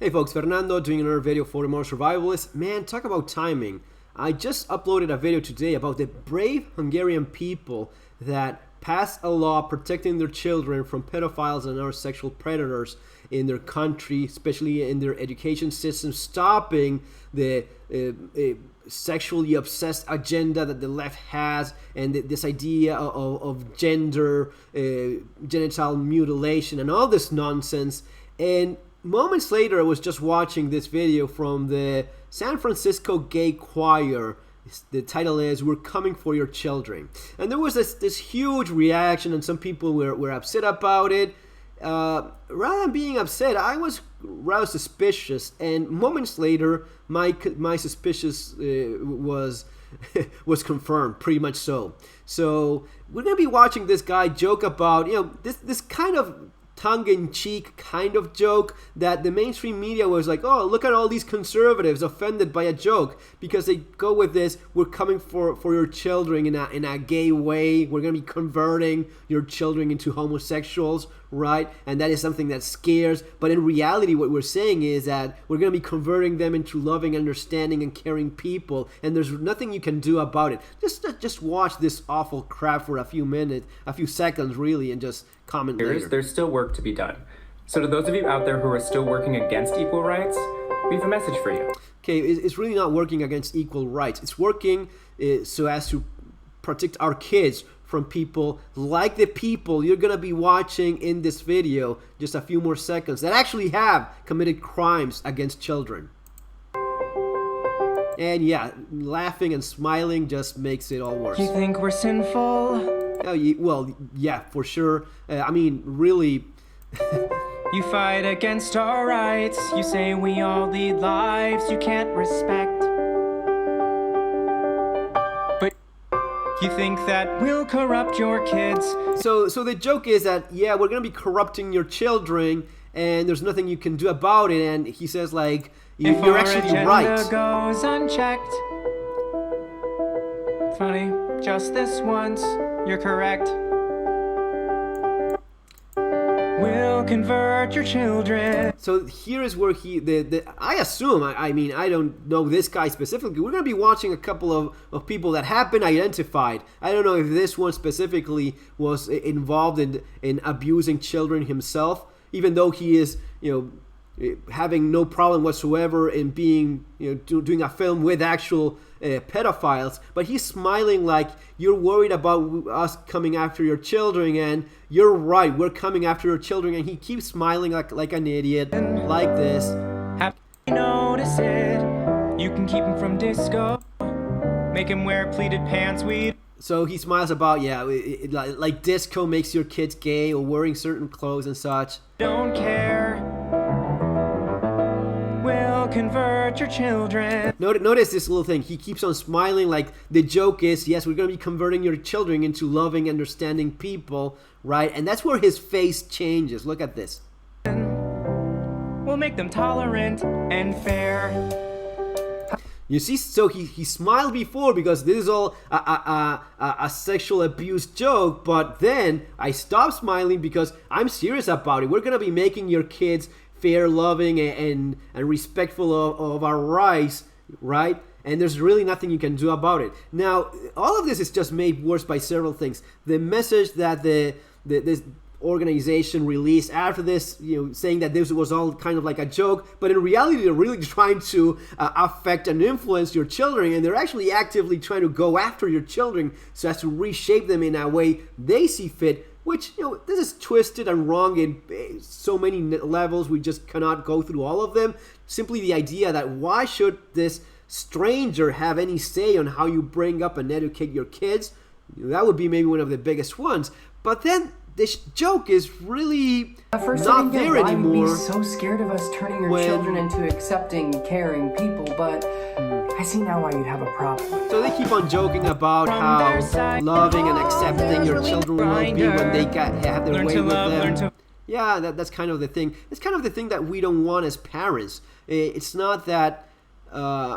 Hey folks, Fernando doing another video for the Modern Survivalist. Man, talk about timing. I just uploaded a video today about the brave Hungarian people that passed a law protecting their children from pedophiles and other sexual predators in their country, especially in their education system, stopping the sexually obsessed agenda that the left has, and this idea of gender, genital mutilation and all this nonsense. And moments later, I was just watching this video from the San Francisco Gay Choir. The title is "We're Coming for Your Children," and there was this huge reaction, and some people were upset about it. Rather than being upset, I was rather suspicious, and moments later, my suspicious was was confirmed, pretty much so. So we're gonna be watching this guy joke about, this kind of tongue-in-cheek kind of joke that the mainstream media was like, oh, look at all these conservatives offended by a joke because they go with this, we're coming for your children in a gay way, we're going to be converting your children into homosexuals, right? And that is something that scares, but in reality what we're saying is that we're going to be converting them into loving, understanding, and caring people, and there's nothing you can do about it. Just watch this awful crap for a few minutes, a few seconds really, and just comment later. There's still work to be done. So to those of you out there who are still working against equal rights, we have a message for you. Okay, it's really not working against equal rights. It's working so as to protect our kids from people like the people you're gonna be watching in this video, just a few more seconds, that actually have committed crimes against children. And yeah, laughing and smiling just makes it all worse. You think we're sinful? Oh, well, yeah, for sure. I mean, really. You fight against our rights. You say we all lead lives you can't respect. But you think that we'll corrupt your kids. So the joke is that, yeah, we're going to be corrupting your children, and there's nothing you can do about it. And he says, like, you're actually right. If our agenda goes unchecked. Funny, just this once. You're correct. We'll convert your children. So here is where I assume, I mean, I don't know this guy specifically. We're going to be watching a couple of people that have been identified. I don't know if this one specifically was involved in abusing children himself, even though he is, having no problem whatsoever in being, doing a film with actual pedophiles, but he's smiling like, you're worried about us coming after your children, and you're right, we're coming after your children, and he keeps smiling like an idiot, like this. Have you noticed it? You can keep him from disco, make him wear pleated pants, So he smiles about, like disco makes your kids gay, or wearing certain clothes and such. Don't care. We'll convert your children. Notice this little thing. He keeps on smiling like the joke is, yes, we're going to be converting your children into loving, understanding people, right? And that's where his face changes. Look at this. We'll make them tolerant and fair. You see, so he smiled before because this is all a sexual abuse joke, but then I stopped smiling because I'm serious about it. We're going to be making your kids fair, loving, and respectful of our rights, right? And there's really nothing you can do about it. Now, all of this is just made worse by several things. The message that this organization released after this, saying that this was all kind of like a joke, but in reality, they're really trying to affect and influence your children, and they're actually actively trying to go after your children so as to reshape them in a way they see fit, which, this is twisted and wrong in so many levels. We just cannot go through all of them. Simply the idea that why should this stranger have any say on how you bring up and educate your kids? That would be maybe one of the biggest ones. But then this joke is really not there anymore. Be so scared of us turning your children into accepting, caring people, but I see now why you'd have a problem. So they keep on joking about how loving and accepting your children will be when they have their way with them. Yeah, that's kind of the thing. It's kind of the thing that we don't want as parents. It's not that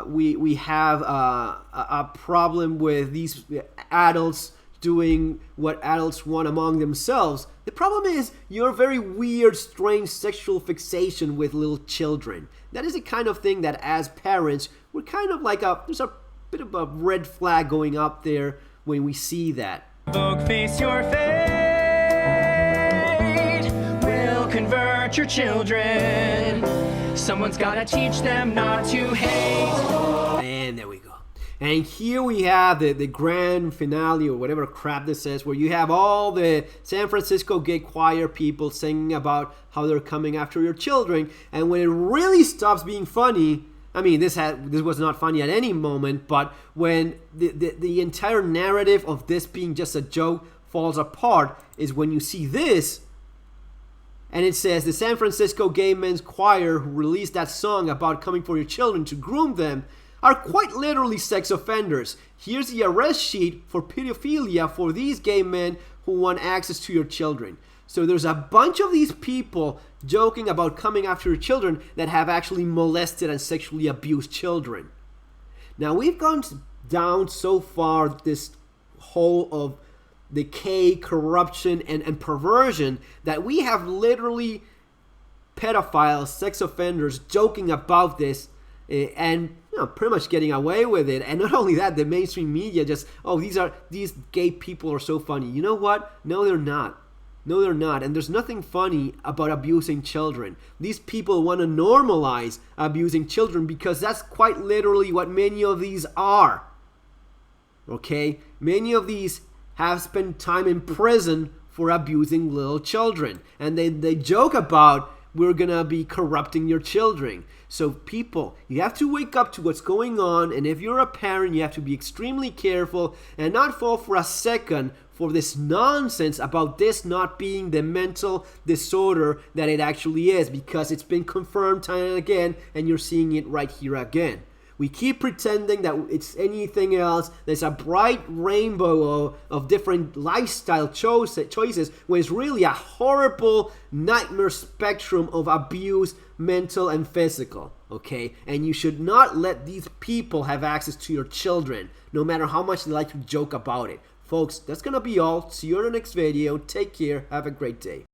we have a problem with these adults doing what adults want among themselves. The problem is your very weird, strange sexual fixation with little children. That is the kind of thing that as parents, we're kind of like there's a bit of a red flag going up there when we see that. Vogue, face your fate. We'll convert your children. Someone's gotta teach them not to hate. And there we go. And here we have the grand finale, or whatever crap this is, where you have all the San Francisco gay choir people singing about how they're coming after your children. And when it really stops being funny, I mean, this was not funny at any moment, but when the entire narrative of this being just a joke falls apart is when you see this, and it says the San Francisco Gay Men's Choir, who released that song about coming for your children to groom them, are quite literally sex offenders. Here's the arrest sheet for pedophilia for these gay men who want access to your children. So there's a bunch of these people joking about coming after your children that have actually molested and sexually abused children. Now, we've gone down so far this hole of decay, corruption, and perversion that we have literally pedophiles, sex offenders joking about this and pretty much getting away with it. And not only that, the mainstream media just, these gay people are so funny. You know what? No, they're not. No, they're not. And there's nothing funny about abusing children. These people want to normalize abusing children because that's quite literally what many of these are. Okay? Many of these have spent time in prison for abusing little children. And they joke about, we're going to be corrupting your children. So people, you have to wake up to what's going on. And if you're a parent, you have to be extremely careful and not fall for a second for this nonsense about this not being the mental disorder that it actually is, because it's been confirmed time and again, and you're seeing it right here again. We keep pretending that it's anything else. There's a bright rainbow of different lifestyle choices when it's really a horrible nightmare spectrum of abuse, mental and physical, okay? And you should not let these people have access to your children, no matter how much they like to joke about it. Folks, that's gonna be all. See you in the next video. Take care. Have a great day.